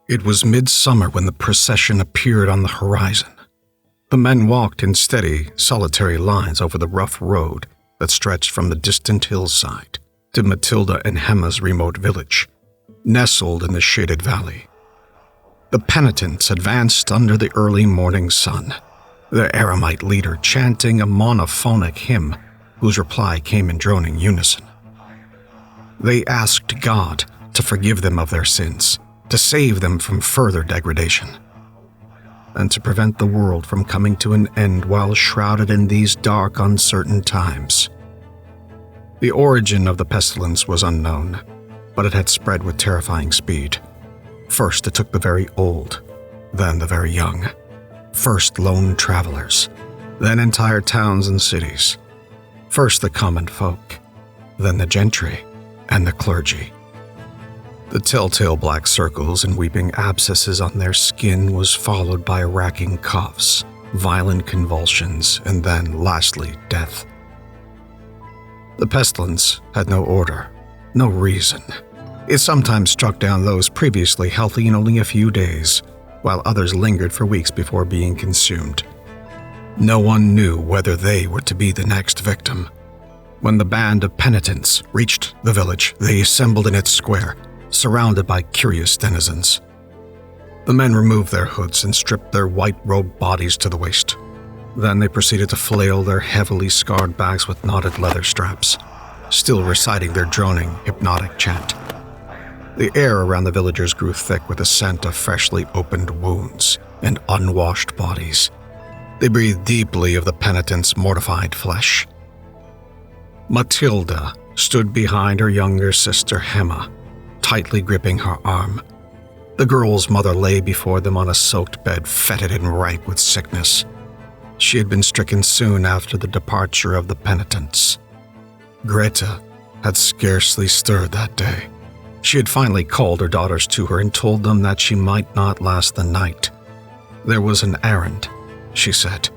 It was midsummer when the procession appeared on the horizon. The men walked in steady, solitary lines over the rough road that stretched from the distant hillside to Matilda and Hemma's remote village, nestled in the shaded valley. The penitents advanced under the early morning sun, their eremite leader chanting a monophonic hymn whose reply came in droning unison. They asked God to forgive them of their sins, to save them from further degradation, and to prevent the world from coming to an end while shrouded in these dark, uncertain times. The origin of the pestilence was unknown, but it had spread with terrifying speed. First it took the very old, then the very young. First lone travelers, then entire towns and cities. First the common folk, then the gentry and the clergy. The telltale black circles and weeping abscesses on their skin was followed by racking coughs, violent convulsions, and then, lastly, death. The pestilence had no order, no reason. It sometimes struck down those previously healthy in only a few days, while others lingered for weeks before being consumed. No one knew whether they were to be the next victim. When the band of penitents reached the village, they assembled in its square, surrounded by curious denizens. The men removed their hoods and stripped their white-robed bodies to the waist. Then they proceeded to flail their heavily scarred backs with knotted leather straps, still reciting their droning, hypnotic chant. The air around the villagers grew thick with the scent of freshly opened wounds and unwashed bodies. They breathed deeply of the penitent's mortified flesh. Matilda stood behind her younger sister Hemma, tightly gripping her arm. The girl's mother lay before them on a soaked bed, fetid and rank with sickness. She had been stricken soon after the departure of the penitents. Greta had scarcely stirred that day. She had finally called her daughters to her and told them that she might not last the night. There was an errand, she said,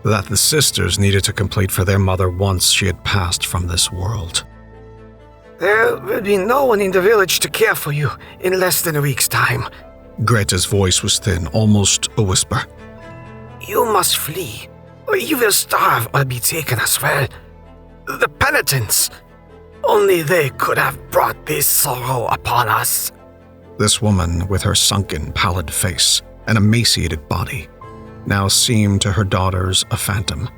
that the sisters needed to complete for their mother once she had passed from this world. There will be no one in the village to care for you in less than a week's time. Greta's voice was thin, almost a whisper. You must flee, or you will starve or be taken as well. The penitents, only they could have brought this sorrow upon us. This woman, with her sunken, pallid face and emaciated body, now seemed to her daughters a phantom,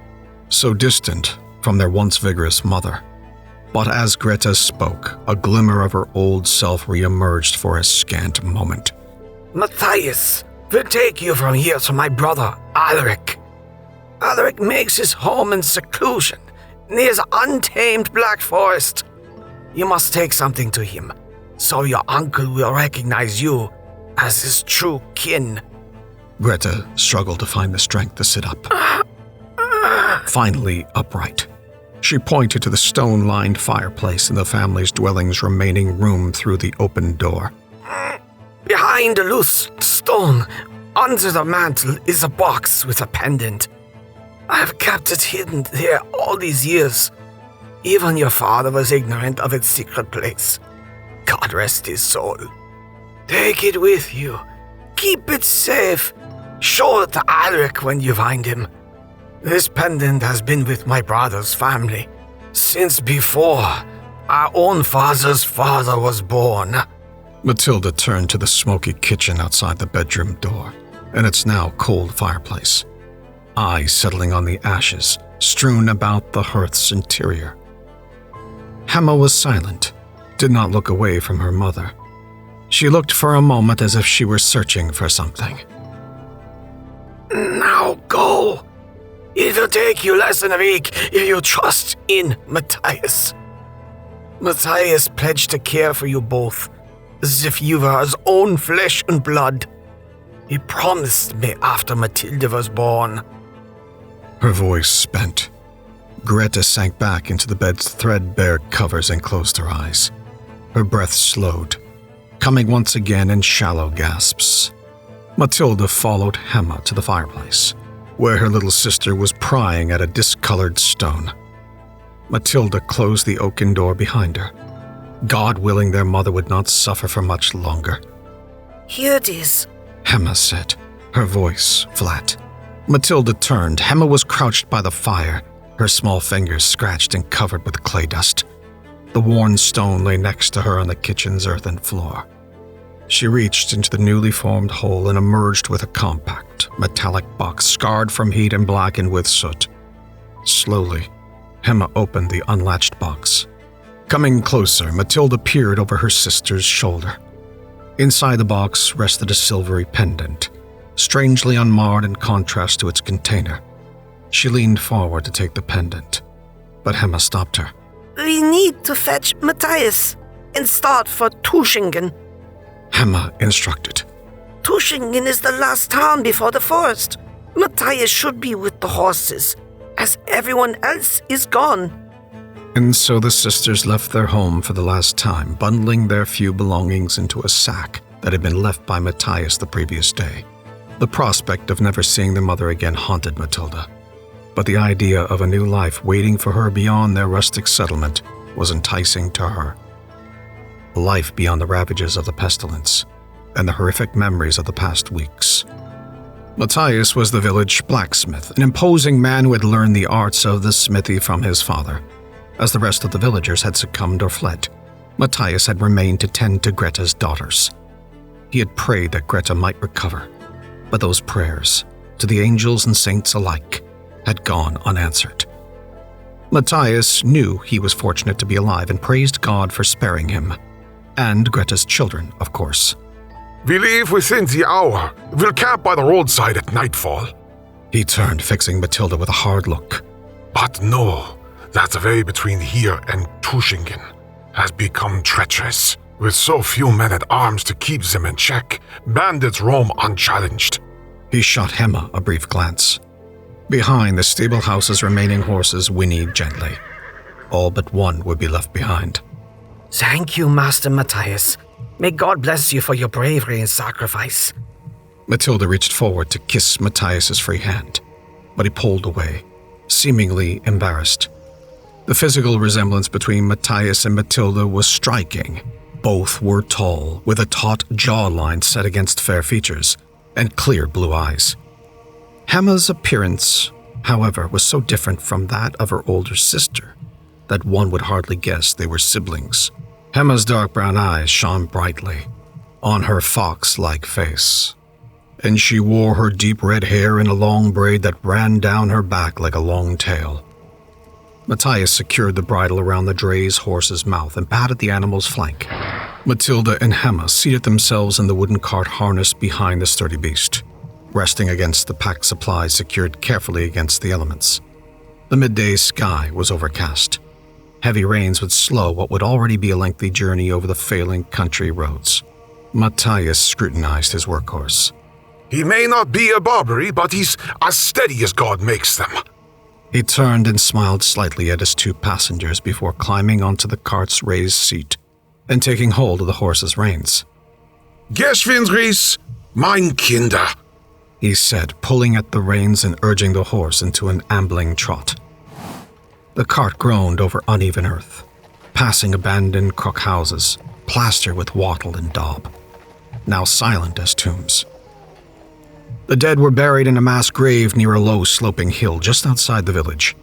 so distant from their once vigorous mother. But as Greta spoke, a glimmer of her old self re-emerged for a scant moment. Matthias will take you from here to my brother, Alaric. Alaric makes his home in seclusion, near the untamed Black Forest. You must take something to him, so your uncle will recognize you as his true kin. Greta struggled to find the strength to sit up. Finally upright, she pointed to the stone-lined fireplace in the family's dwelling's remaining room through the open door. Behind the loose stone, under the mantle, is a box with a pendant. I have kept it hidden there all these years. Even your father was ignorant of its secret place. God rest his soul. Take it with you. Keep it safe. Show it to Alaric when you find him. This pendant has been with my brother's family since before our own father's father was born. Matilda turned to the smoky kitchen outside the bedroom door and its now cold fireplace, eyes settling on the ashes strewn about the hearth's interior. Hemma was silent, did not look away from her mother. She looked for a moment as if she were searching for something. Now go. It will take you less than a week if you trust in Matthias. Matthias pledged to care for you both, as if you were his own flesh and blood. He promised me after Matilda was born. Her voice spent. Greta sank back into the bed's threadbare covers and closed her eyes. Her breath slowed, coming once again in shallow gasps. Matilda followed Hemma to the fireplace, where her little sister was prying at a discolored stone. Matilda closed the oaken door behind her. God willing, their mother would not suffer for much longer. Here it is, Hemma said, her voice flat. Matilda turned. Hemma was crouched by the fire, her small fingers scratched and covered with clay dust. The worn stone lay next to her on the kitchen's earthen floor. She reached into the newly formed hole and emerged with a compact, metallic box scarred from heat and blackened with soot. Slowly, Hemma opened the unlatched box. Coming closer, Matilda peered over her sister's shoulder. Inside the box rested a silvery pendant, strangely unmarred in contrast to its container. She leaned forward to take the pendant, but Hemma stopped her. We need to fetch Matthias and start for Tushingen. Hemma instructed. Tushingen is the last town before the forest. Matthias should be with the horses, as everyone else is gone. And so the sisters left their home for the last time, bundling their few belongings into a sack that had been left by Matthias the previous day. The prospect of never seeing their mother again haunted Matilda, but the idea of a new life waiting for her beyond their rustic settlement was enticing to her. A life beyond the ravages of the pestilence and the horrific memories of the past weeks. Matthias was the village blacksmith, an imposing man who had learned the arts of the smithy from his father. As the rest of the villagers had succumbed or fled, Matthias had remained to tend to Greta's daughters. He had prayed that Greta might recover, but those prayers, to the angels and saints alike, had gone unanswered. Matthias knew he was fortunate to be alive and praised God for sparing him, and Greta's children, of course. We leave within the hour. We'll camp by the roadside at nightfall. He turned, fixing Matilda with a hard look. But no, that the way between here and Tushingen has become treacherous. With so few men at arms to keep them in check, bandits roam unchallenged. He shot Hemma a brief glance. Behind the stable house's remaining horses whinnied gently. All but one would be left behind. Thank you, Master Matthias. May God bless you for your bravery and sacrifice. Matilda reached forward to kiss Matthias's free hand, but he pulled away, seemingly embarrassed. The physical resemblance between Matthias and Matilda was striking. Both were tall, with a taut jawline set against fair features, and clear blue eyes. Hemma's appearance, however, was so different from that of her older sister that one would hardly guess they were siblings. Hemma's dark brown eyes shone brightly on her fox-like face, and she wore her deep red hair in a long braid that ran down her back like a long tail. Matthias secured the bridle around the dray's horse's mouth and patted the animal's flank. Matilda and Hemma seated themselves in the wooden cart harnessed behind the sturdy beast, resting against the packed supplies secured carefully against the elements. The midday sky was overcast. Heavy rains would slow what would already be a lengthy journey over the failing country roads. Matthias scrutinized his workhorse. He may not be a Barbary, but he's as steady as God makes them. He turned and smiled slightly at his two passengers before climbing onto the cart's raised seat and taking hold of the horse's reins. Geschwindris, mein Kinder, he said, pulling at the reins and urging the horse into an ambling trot. The cart groaned over uneven earth, passing abandoned crook houses, plastered with wattle and daub, now silent as tombs. The dead were buried in a mass grave near a low sloping hill just outside the village.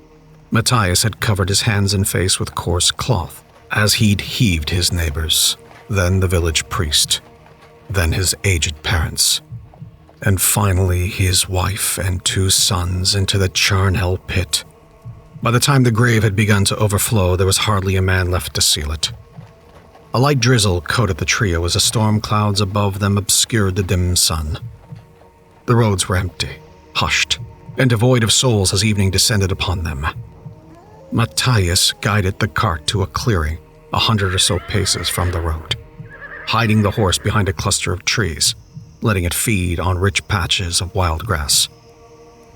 Matthias had covered his hands and face with coarse cloth as he'd heaved his neighbors, then the village priest, then his aged parents, and finally his wife and two sons into the charnel pit. By the time the grave had begun to overflow, there was hardly a man left to seal it. A light drizzle coated the trio as the storm clouds above them obscured the dim sun. The roads were empty, hushed, and devoid of souls as evening descended upon them. Matthias guided the cart to a clearing 100 or so paces from the road, hiding the horse behind a cluster of trees, letting it feed on rich patches of wild grass.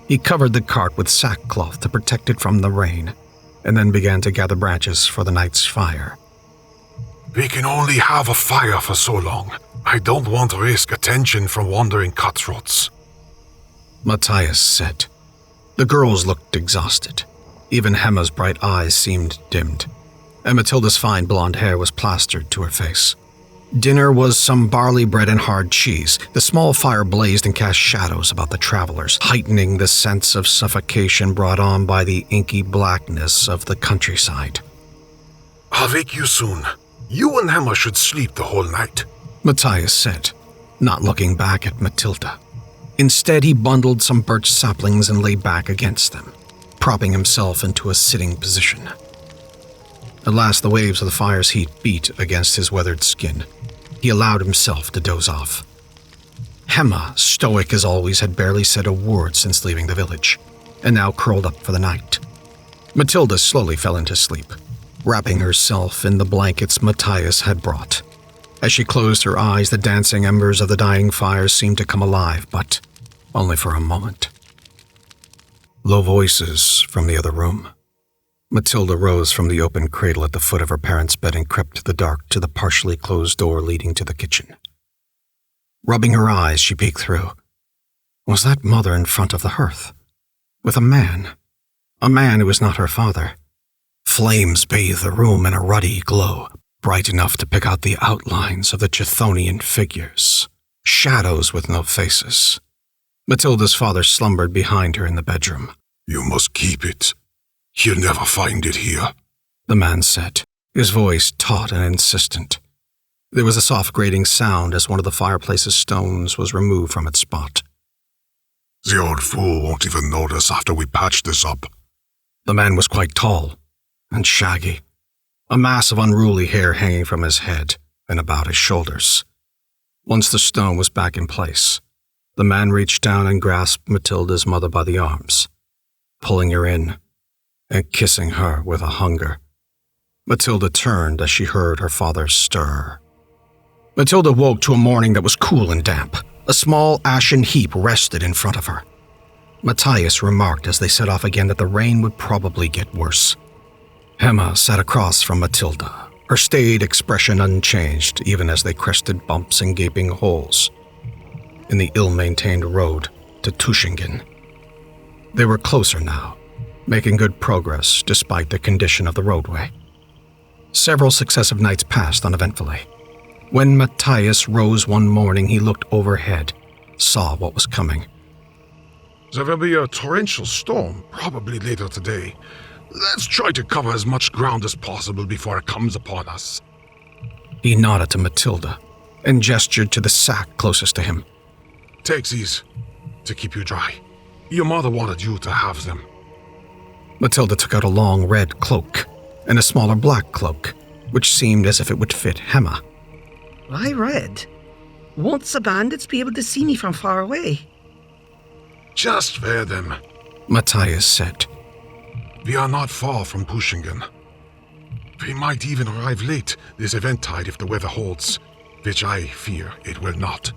He covered the cart with sackcloth to protect it from the rain, and then began to gather branches for the night's fire. We can only have a fire for so long. I don't want to risk attention from wandering cutthroats, Matthias said. The girls looked exhausted. Even Hemma's bright eyes seemed dimmed, and Matilda's fine blonde hair was plastered to her face. Dinner was some barley bread and hard cheese. The small fire blazed and cast shadows about the travelers, heightening the sense of suffocation brought on by the inky blackness of the countryside. I'll wake you soon. You and Emma should sleep the whole night, Matthias said, not looking back at Matilda. Instead, he bundled some birch saplings and lay back against them, propping himself into a sitting position. At last, the waves of the fire's heat beat against his weathered skin. He allowed himself to doze off. Emma, stoic as always, had barely said a word since leaving the village, and now curled up for the night. Matilda slowly fell into sleep, wrapping herself in the blankets Matthias had brought. As she closed her eyes, the dancing embers of the dying fire seemed to come alive, but only for a moment. Low voices from the other room. Matilda rose from the open cradle at the foot of her parents' bed and crept to the dark to the partially closed door leading to the kitchen. Rubbing her eyes, she peeked through. Was that mother in front of the hearth? With a man who was not her father. Flames bathed the room in a ruddy glow, bright enough to pick out the outlines of the Chthonian figures, shadows with no faces. Matilda's father slumbered behind her in the bedroom. You must keep it. He'll never find it here, the man said, his voice taut and insistent. There was a soft grating sound as one of the fireplace's stones was removed from its spot. The old fool won't even notice after we patch this up. The man was quite tall and shaggy, a mass of unruly hair hanging from his head and about his shoulders. Once the stone was back in place, the man reached down and grasped Matilda's mother by the arms, pulling her in and kissing her with a hunger. Matilda turned as she heard her father stir. Matilda woke to a morning that was cool and damp. A small ashen heap rested in front of her. Matthias remarked as they set off again that the rain would probably get worse. Emma sat across from Matilda, her staid expression unchanged even as they crested bumps and gaping holes in the ill-maintained road to Tushingen. They were closer now, making good progress despite the condition of the roadway. Several successive nights passed uneventfully. When Matthias rose one morning, he looked overhead, saw what was coming. There will be a torrential storm, probably later today. Let's try to cover as much ground as possible before it comes upon us. He nodded to Matilda and gestured to the sack closest to him. Take these to keep you dry. Your mother wanted you to have them. Matilda took out a long red cloak and a smaller black cloak, which seemed as if it would fit Emma. Why red? Won't the bandits be able to see me from far away? Just wear them, Matthias said. We are not far from Tushingen. We might even arrive late this eventide if the weather holds, which I fear it will not.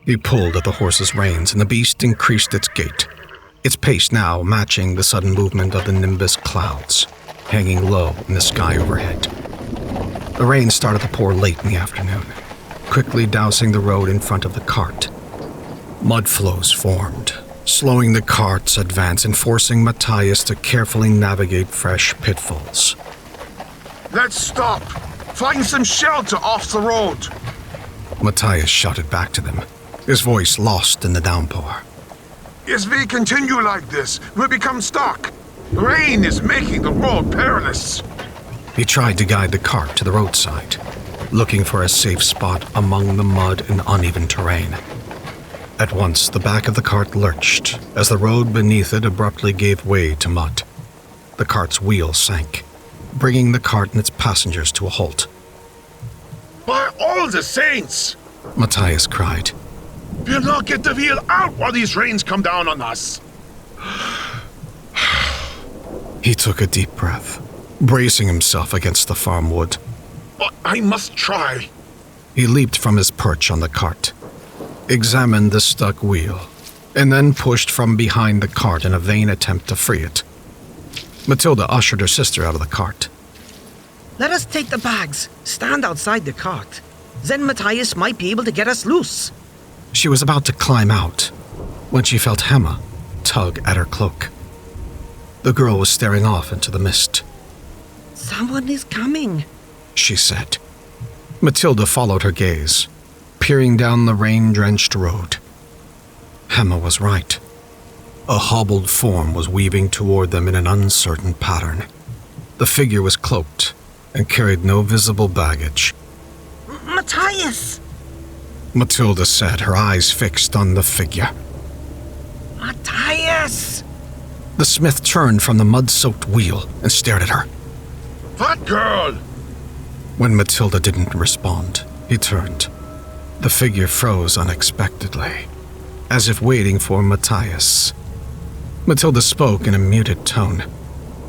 He pulled at the horse's reins and the beast increased its gait, its pace now matching the sudden movement of the nimbus clouds, hanging low in the sky overhead. The rain started to pour late in the afternoon, quickly dousing the road in front of the cart. Mud flows formed, slowing the cart's advance and forcing Matthias to carefully navigate fresh pitfalls. Let's stop! Find some shelter off the road! Matthias shouted back to them, his voice lost in the downpour. If we continue like this, we'll become stuck. Rain is making the road perilous. He tried to guide the cart to the roadside, looking for a safe spot among the mud and uneven terrain. At once, the back of the cart lurched as the road beneath it abruptly gave way to mud. The cart's wheel sank, bringing the cart and its passengers to a halt. By all the saints! Matthias cried. We'll not get the wheel out while these rains come down on us. He took a deep breath, bracing himself against the farm wood. But I must try. He leaped from his perch on the cart, examined the stuck wheel, and then pushed from behind the cart in a vain attempt to free it. Matilda ushered her sister out of the cart. Let us take the bags, stand outside the cart. Then Matthias might be able to get us loose. She was about to climb out when she felt Emma tug at her cloak. The girl was staring off into the mist. Someone is coming, she said. Matilda followed her gaze, peering down the rain-drenched road. Hema was right. A hobbled form was weaving toward them in an uncertain pattern. The figure was cloaked and carried no visible baggage. Matthias! Matilda said, her eyes fixed on the figure. Matthias! The smith turned from the mud-soaked wheel and stared at her. That girl! When Matilda didn't respond, he turned. The figure froze unexpectedly, as if waiting for Matthias. Matilda spoke in a muted tone.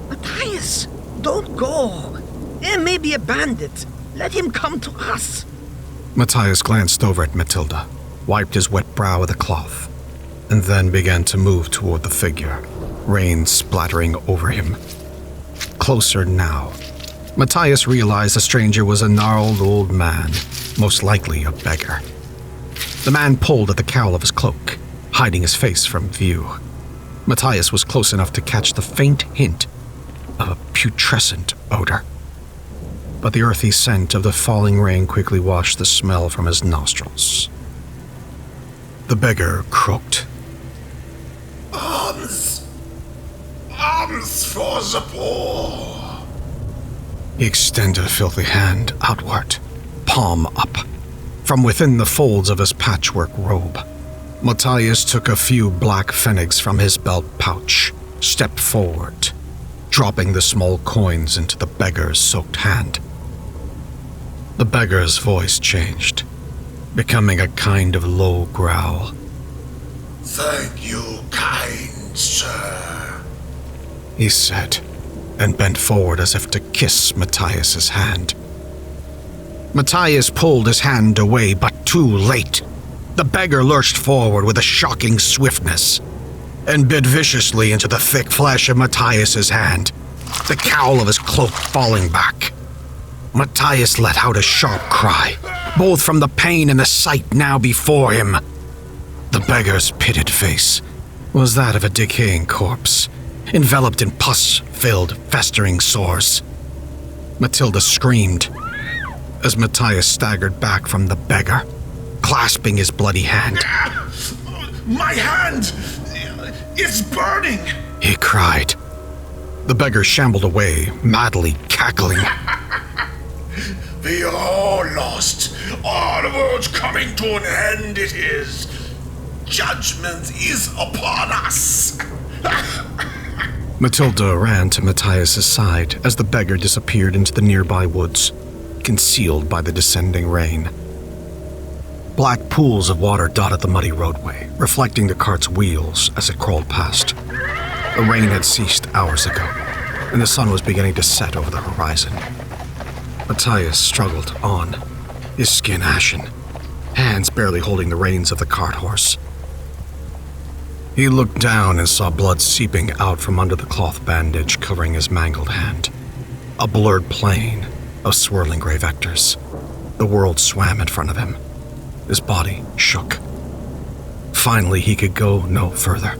Matthias, don't go. There may be a bandit. Let him come to us. Matthias glanced over at Matilda, wiped his wet brow with a cloth, and then began to move toward the figure, rain splattering over him. Closer now, Matthias realized the stranger was a gnarled old man, most likely a beggar. The man pulled at the cowl of his cloak, hiding his face from view. Matthias was close enough to catch the faint hint of a putrescent odor. But the earthy scent of the falling rain quickly washed the smell from his nostrils. The beggar croaked. Alms! Alms for the poor! He extended a filthy hand outward, palm up. From within the folds of his patchwork robe, Matthias took a few black pfennigs from his belt pouch, stepped forward, dropping the small coins into the beggar's soaked hand. The beggar's voice changed, becoming a kind of low growl. Thank you, kind sir, he said, and bent forward as if to kiss Matthias's hand. Matthias pulled his hand away, but too late. The beggar lurched forward with a shocking swiftness and bit viciously into the thick flesh of Matthias's hand, the cowl of his cloak falling back. Matthias let out a sharp cry, both from the pain and the sight now before him. The beggar's pitted face was that of a decaying corpse, enveloped in pus-filled, festering sores. Matilda screamed as Matthias staggered back from the beggar, clasping his bloody hand. My hand! It's burning! He cried. The beggar shambled away, madly cackling. We are all lost. Our world's coming to an end, it is. Judgment is upon us. Matilda ran to Matthias's side as the beggar disappeared into the nearby woods, concealed by the descending rain. Black pools of water dotted the muddy roadway, reflecting the cart's wheels as it crawled past. The rain had ceased hours ago, and the sun was beginning to set over the horizon. Matthias struggled on, his skin ashen, hands barely holding the reins of the cart horse. He looked down and saw blood seeping out from under the cloth bandage covering his mangled hand. A blurred plane of swirling gray vectors. The world swam in front of him. His body shook. Finally, he could go no further.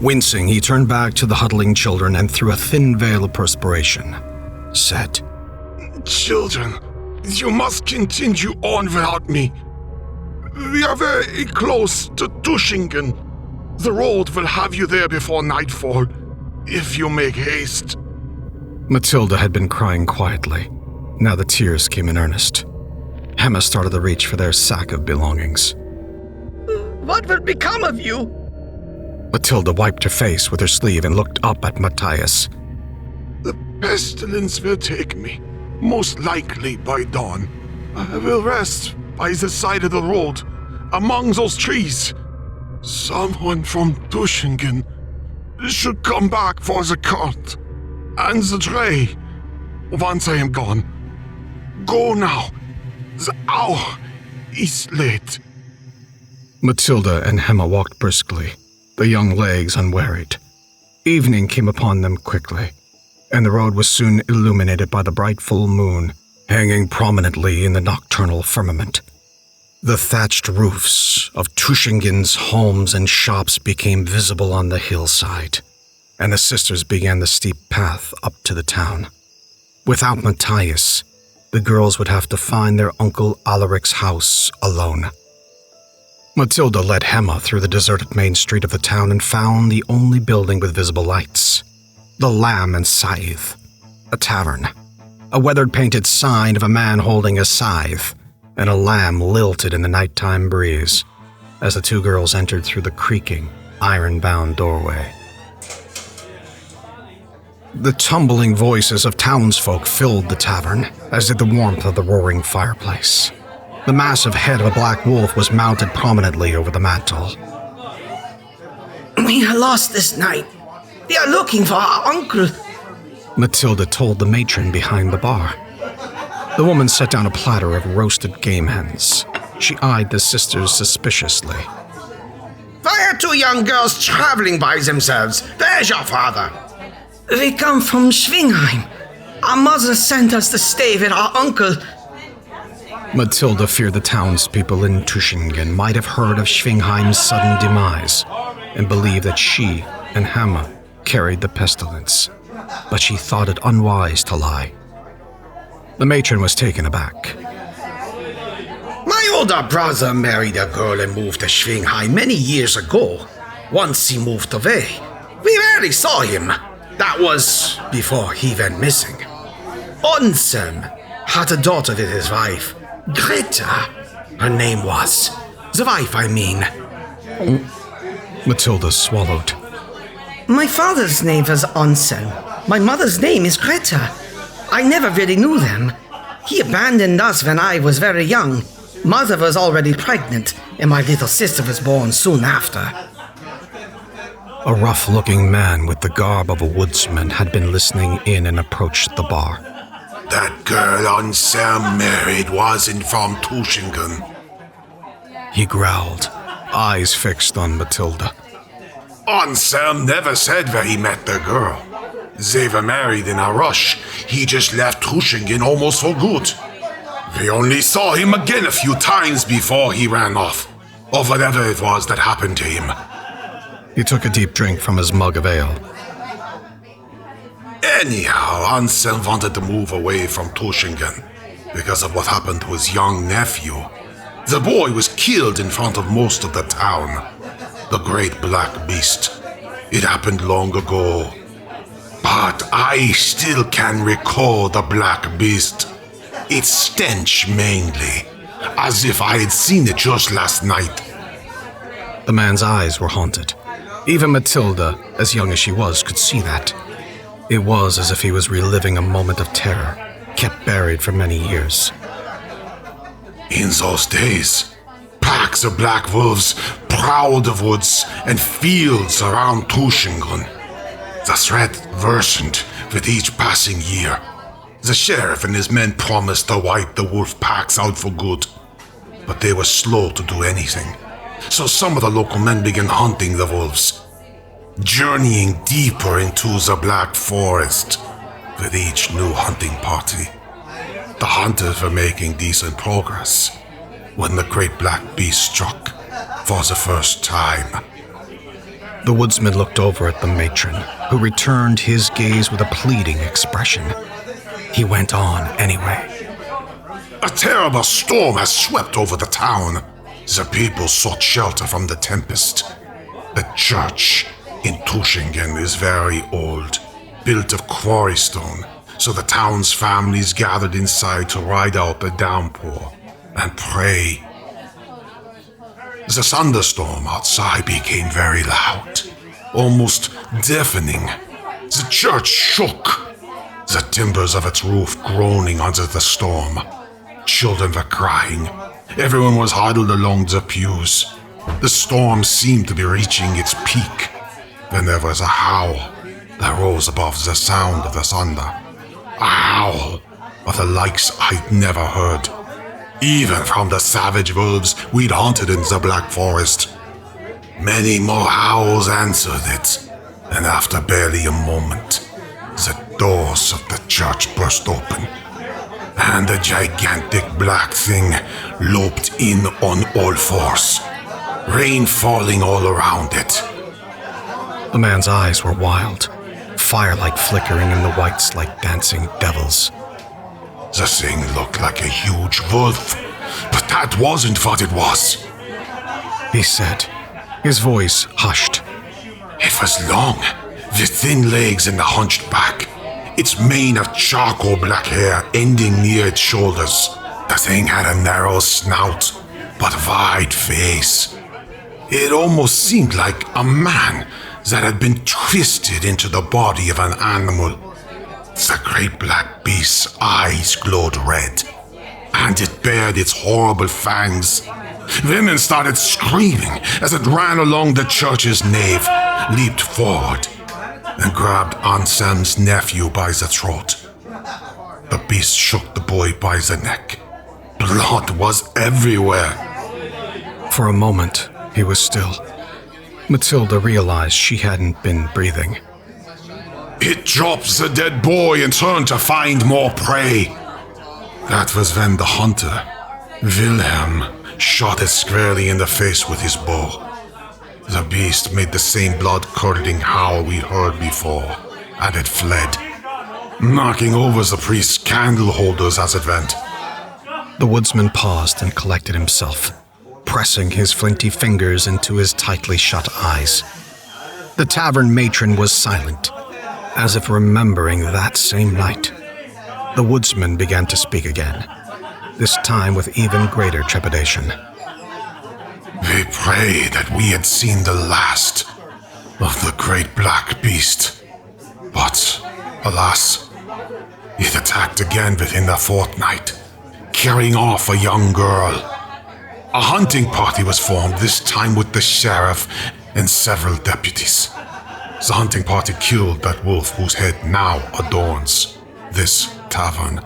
Wincing, he turned back to the huddling children and, through a thin veil of perspiration, said, Children, you must continue on without me. We are very close to Tushingen. The road will have you there before nightfall, if you make haste. Matilda had been crying quietly. Now the tears came in earnest. Hema started to reach for their sack of belongings. What will become of you? Matilda wiped her face with her sleeve and looked up at Matthias. The pestilence will take me, most likely by dawn. I will rest by the side of the road, among those trees. Someone from Tushingen should come back for the cart and the tray once I am gone. Go now. The hour is late. Matilda and Hema walked briskly, the young legs unwearied. Evening came upon them quickly, and the road was soon illuminated by the bright full moon hanging prominently in the nocturnal firmament. The thatched roofs of Tushingen's homes and shops became visible on the hillside, and the sisters began the steep path up to the town. Without Matthias, the girls would have to find their Uncle Alaric's house alone. Matilda led Hemma through the deserted main street of the town and found the only building with visible lights. The Lamb and Scythe, a tavern, a weathered painted sign of a man holding a scythe, and a lamb lilted in the nighttime breeze as the two girls entered through the creaking, iron-bound doorway. The tumbling voices of townsfolk filled the tavern, as did the warmth of the roaring fireplace. The massive head of a black wolf was mounted prominently over the mantel. We are lost this night. We are looking for our uncle, Matilda told the matron behind the bar. The woman set down a platter of roasted game hens. She eyed the sisters suspiciously. Why are two young girls traveling by themselves? Where's your father? We come from Schwingheim. Our mother sent us to stay with our uncle. Matilda feared the townspeople in Tushingen might have heard of Schwingheim's sudden demise and believed that she and Hemma carried the pestilence, but she thought it unwise to lie. The matron was taken aback. My older brother married a girl and moved to Schwingheim many years ago. Once he moved away, we rarely saw him. That was before he went missing. Anselm had a daughter with his wife, Greta, her name was. The wife, I mean. Matilda swallowed. My father's name was Anselm. My mother's name is Greta. I never really knew them. He abandoned us when I was very young. Mother was already pregnant, and my little sister was born soon after. A rough-looking man with the garb of a woodsman had been listening in and approached the bar. That girl Anselm married wasn't from Tushingen. He growled, eyes fixed on Matilda. Anselm never said where he met the girl. They were married in a rush. He just left Tushingen almost for good. We only saw him again a few times before he ran off, or whatever it was that happened to him. He took a deep drink from his mug of ale. Anyhow, Anselm wanted to move away from Tushingen because of what happened to his young nephew. The boy was killed in front of most of the town. The great black beast. It happened long ago. But I still can recall the black beast. Its stench mainly, as if I had seen it just last night. The man's eyes were haunted. Even Matilda, as young as she was, could see that. It was as if he was reliving a moment of terror, kept buried for many years. In those days, packs of black wolves prowled the woods and fields around Tushingen. The threat worsened with each passing year. The sheriff and his men promised to wipe the wolf packs out for good, but they were slow to do anything. So some of the local men began hunting the wolves, journeying deeper into the Black Forest with each new hunting party. The hunters were making decent progress when the great black beast struck for the first time. The woodsman looked over at the matron, who returned his gaze with a pleading expression. He went on anyway. A terrible storm has swept over the town. The people sought shelter from the tempest. The church in Tushingen is very old, built of quarry stone, so the town's families gathered inside to ride out the downpour and pray. The thunderstorm outside became very loud, almost deafening. The church shook, the timbers of its roof groaning under the storm. Children were crying. Everyone was huddled along the pews. The storm seemed to be reaching its peak. Then there was a howl that rose above the sound of the thunder. A howl of the likes I'd never heard, even from the savage wolves we'd hunted in the Black Forest. Many more howls answered it, and after barely a moment, the doors of the church burst open, and a gigantic black thing loped in on all fours, rain falling all around it. The man's eyes were wild, firelight flickering in the whites like dancing devils. The thing looked like a huge wolf, but that wasn't what it was. He said, his voice hushed. It was long, with thin legs and a hunched back. Its mane of charcoal black hair ending near its shoulders. The thing had a narrow snout, but wide face. It almost seemed like a man that had been twisted into the body of an animal. The great black beast's eyes glowed red, and it bared its horrible fangs. Women started screaming as it ran along the church's nave, leaped forward, and grabbed Anselm's nephew by the throat. The beast shook the boy by the neck. Blood was everywhere. For a moment, he was still. Matilda realized she hadn't been breathing. It dropped the dead boy and turned to find more prey. That was when the hunter, Wilhelm, shot it squarely in the face with his bow. The beast made the same blood-curdling howl we heard before, and it fled, knocking over the priest's candle holders as it went. The woodsman paused and collected himself, pressing his flinty fingers into his tightly shut eyes. The tavern matron was silent, as if remembering that same night. The woodsman began to speak again, this time with even greater trepidation. We prayed that we had seen the last of the great black beast. But, alas, it attacked again within a fortnight, carrying off a young girl. A hunting party was formed, this time with the sheriff and several deputies. The hunting party killed that wolf whose head now adorns this tavern,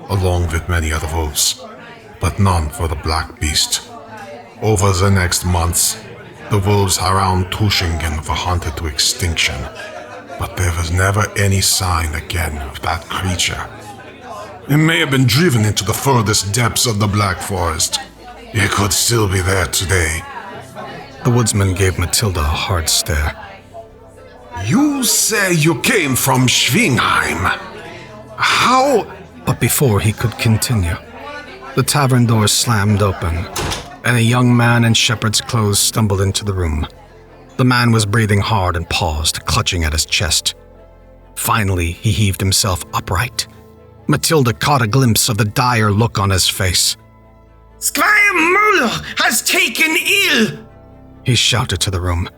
along with many other wolves, but none for the black beast. Over the next months, the wolves around Tushingen were hunted to extinction, but there was never any sign again of that creature. It may have been driven into the furthest depths of the Black Forest. It could still be there today. The woodsman gave Matilda a hard stare. You say you came from Schwingheim. How? But before he could continue, the tavern door slammed open, and a young man in shepherd's clothes stumbled into the room. The man was breathing hard and paused, clutching at his chest. Finally, he heaved himself upright. Matilda caught a glimpse of the dire look on his face. Squire Muller has taken ill, He shouted to the room.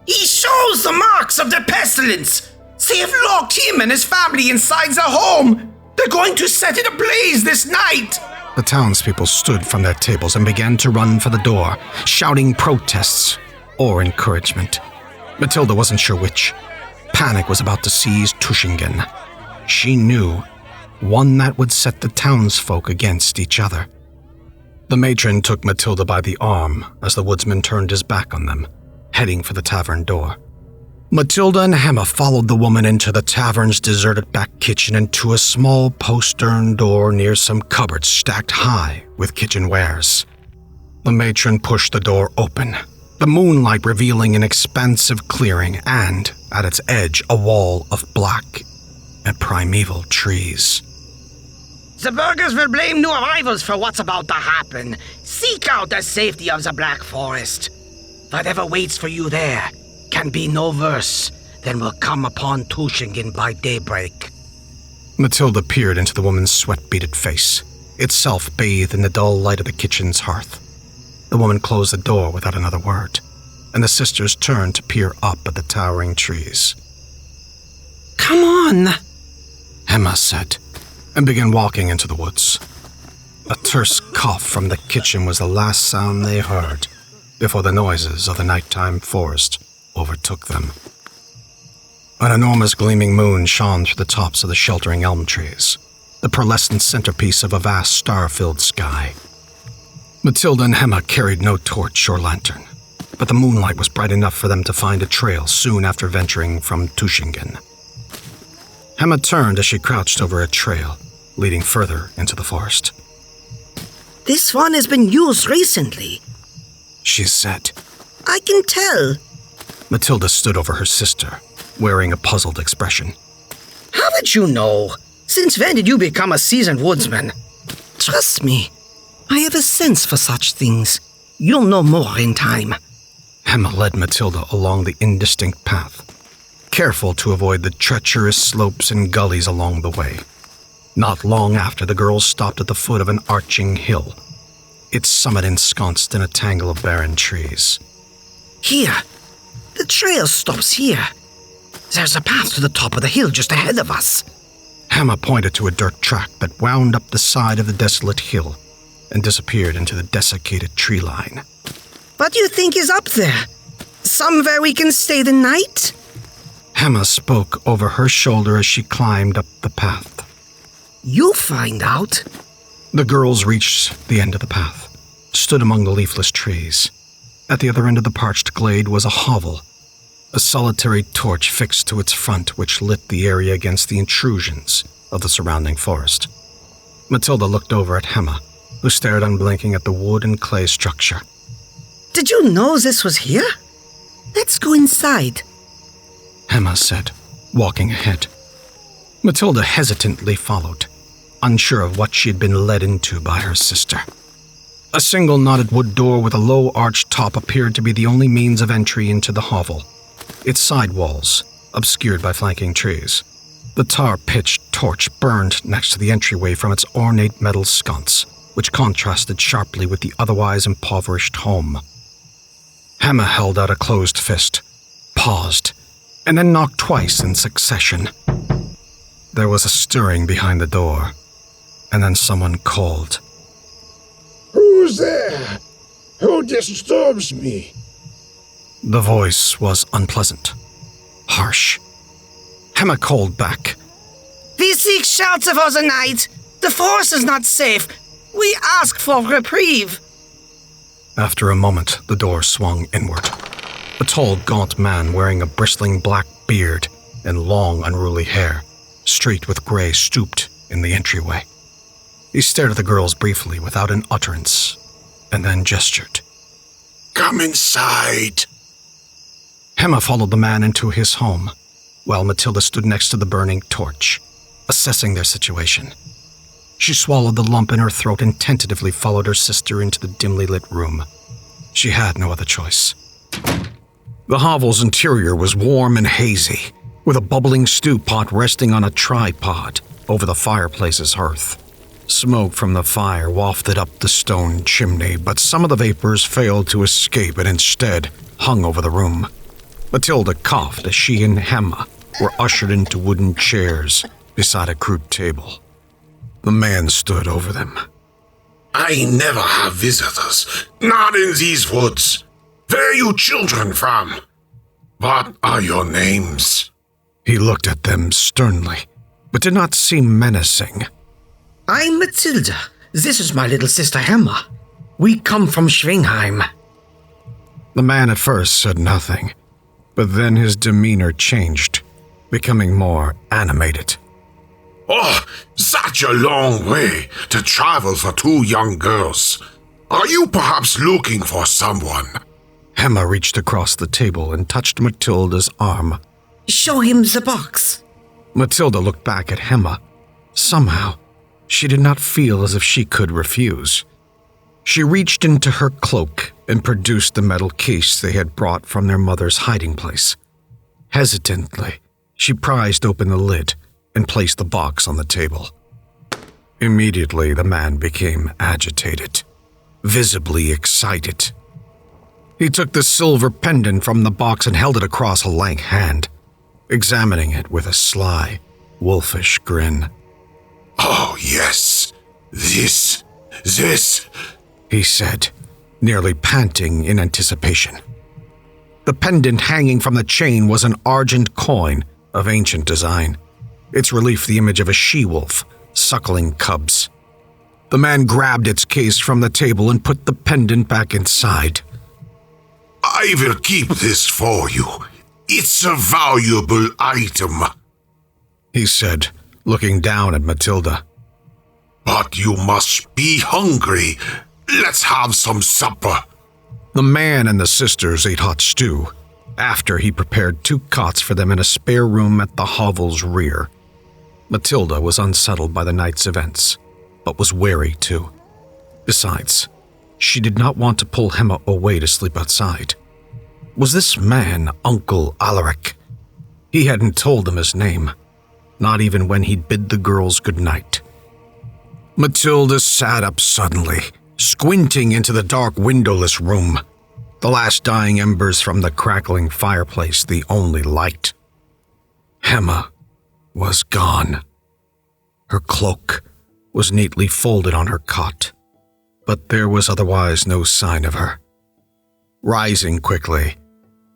He shows the marks of the pestilence. They have locked him and his family inside the home. They're going to set it ablaze this night. The townspeople stood from their tables and began to run for the door, shouting protests or encouragement. Matilda wasn't sure which. Panic was about to seize Tushingen. She knew, one that would set the townsfolk against each other. The matron took Matilda by the arm as the woodsman turned his back on them, heading for the tavern door. Matilda and Hemma followed the woman into the tavern's deserted back kitchen and to a small postern door near some cupboards stacked high with kitchen wares. The matron pushed the door open, the moonlight revealing an expansive clearing and, at its edge, a wall of black and primeval trees. The burghers will blame new arrivals for what's about to happen. Seek out the safety of the Black Forest. Whatever waits for you there can be no worse than will come upon Tushingen by daybreak. Matilda peered into the woman's sweat-beaded face, itself bathed in the dull light of the kitchen's hearth. The woman closed the door without another word, and the sisters turned to peer up at the towering trees. Come on, Hemma said, and began walking into the woods. A terse cough from the kitchen was the last sound they heard before the noises of the nighttime forest overtook them. An enormous gleaming moon shone through the tops of the sheltering elm trees, the pearlescent centerpiece of a vast star-filled sky. Matilda and Hemma carried no torch or lantern, but the moonlight was bright enough for them to find a trail soon after venturing from Tushingen. Hemma turned as she crouched over a trail, leading further into the forest. this one has been used recently. She said. I can tell. Matilda stood over her sister, wearing a puzzled expression. How did you know? Since when did you become a seasoned woodsman? Trust me, I have a sense for such things. You'll know more in time. Emma led Matilda along the indistinct path, careful to avoid the treacherous slopes and gullies along the way. Not long after, the girls stopped at the foot of an arching hill, its summit ensconced in a tangle of barren trees. Here. The trail stops here. There's a path to the top of the hill just ahead of us. Emma pointed to a dirt track that wound up the side of the desolate hill and disappeared into the desiccated tree line. What do you think is up there? Somewhere we can stay the night? Emma spoke over her shoulder as she climbed up the path. You'll find out. The girls reached the end of the path, stood among the leafless trees. At the other end of the parched glade was a hovel, a solitary torch fixed to its front which lit the area against the intrusions of the surrounding forest. Matilda looked over at Emma, who stared unblinking at the wood and clay structure. Did you know this was here? Let's go inside. Emma said, walking ahead. Matilda hesitantly followed, unsure of what she had been led into by her sister. A single knotted wood door with a low arched top appeared to be the only means of entry into the hovel, its side walls obscured by flanking trees. The tar-pitched torch burned next to the entryway from its ornate metal sconce, which contrasted sharply with the otherwise impoverished home. Emma held out a closed fist, paused, and then knocked twice in succession. There was a stirring behind the door, and then someone called. Who's there? Who disturbs me? The voice was unpleasant, harsh. Emma called back. We seek shelter for the night. The forest is not safe. We ask for reprieve. After a moment, the door swung inward. A tall, gaunt man wearing a bristling black beard and long, unruly hair, streaked with gray, stooped in the entryway. He stared at the girls briefly without an utterance, and then gestured. Come inside. Emma followed the man into his home, while Matilda stood next to the burning torch, assessing their situation. She swallowed the lump in her throat and tentatively followed her sister into the dimly lit room. She had no other choice. The hovel's interior was warm and hazy, with a bubbling stew pot resting on a tripod over the fireplace's hearth. Smoke from the fire wafted up the stone chimney, but some of the vapors failed to escape and instead hung over the room. Matilda coughed as she and Emma were ushered into wooden chairs beside a crude table. The man stood over them. I never have visitors, not in these woods. Where are you children from? What are your names? He looked at them sternly, but did not seem menacing. I'm Matilda. This is my little sister Emma. We come from Schwingheim. The man at first said nothing, but then his demeanor changed, becoming more animated. Oh, such a long way to travel for two young girls. Are you perhaps looking for someone? Emma reached across the table and touched Matilda's arm. Show him the box. Matilda looked back at Emma. Somehow, she did not feel as if she could refuse. She reached into her cloak and produced the metal case they had brought from their mother's hiding place. Hesitantly, she prized open the lid and placed the box on the table. Immediately, the man became agitated, visibly excited. He took the silver pendant from the box and held it across a lank hand, examining it with a sly, wolfish grin. Oh, yes. This, he said, nearly panting in anticipation. The pendant hanging from the chain was an argent coin of ancient design, its relief the image of a she-wolf suckling cubs. The man grabbed its case from the table and put the pendant back inside. I will keep this for you. It's a valuable item, he said, looking down at Matilda. But you must be hungry. Let's have some supper. The man and the sisters ate hot stew, after he prepared 2 cots for them in a spare room at the hovel's rear. Matilda was unsettled by the night's events, but was wary too. Besides, she did not want to pull Hema away to sleep outside. Was this man Uncle Alaric? He hadn't told them his name, not even when he'd bid the girls good night. Matilda sat up suddenly, squinting into the dark windowless room, the last dying embers from the crackling fireplace the only light. Hema was gone. Her cloak was neatly folded on her cot, but there was otherwise no sign of her. Rising quickly,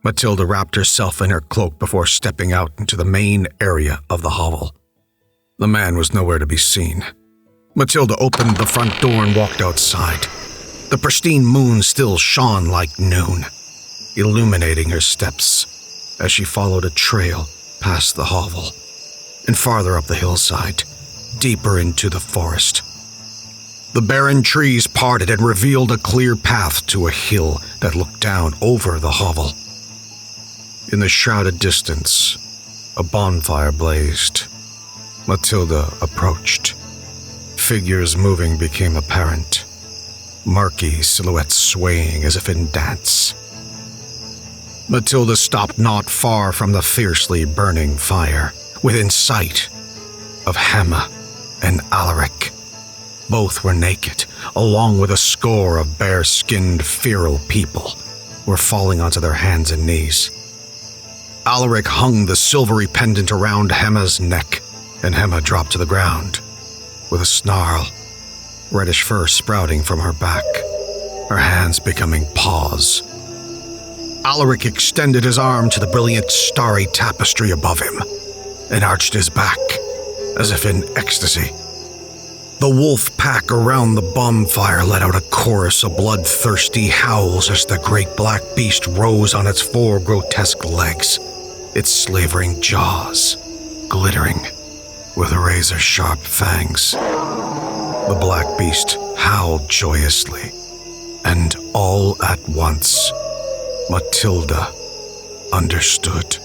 Matilda wrapped herself in her cloak before stepping out into the main area of the hovel. The man was nowhere to be seen. Matilda opened the front door and walked outside. The pristine moon still shone like noon, illuminating her steps as she followed a trail past the hovel and farther up the hillside, deeper into the forest. The barren trees parted and revealed a clear path to a hill that looked down over the hovel. In the shrouded distance, a bonfire blazed. Matilda approached. Figures moving became apparent, murky silhouettes swaying as if in dance. Matilda stopped not far from the fiercely burning fire, within sight of Hema and Alaric. Both were naked, along with a score of bare-skinned, feral people were falling onto their hands and knees. Alaric hung the silvery pendant around Hema's neck, and Hema dropped to the ground with a snarl, reddish fur sprouting from her back, her hands becoming paws. Alaric extended his arm to the brilliant starry tapestry above him and arched his back as if in ecstasy. The wolf pack around the bonfire let out a chorus of bloodthirsty howls as the great black beast rose on its 4 grotesque legs, its slavering jaws glittering with razor-sharp fangs. The black beast howled joyously, and all at once, Matilda understood.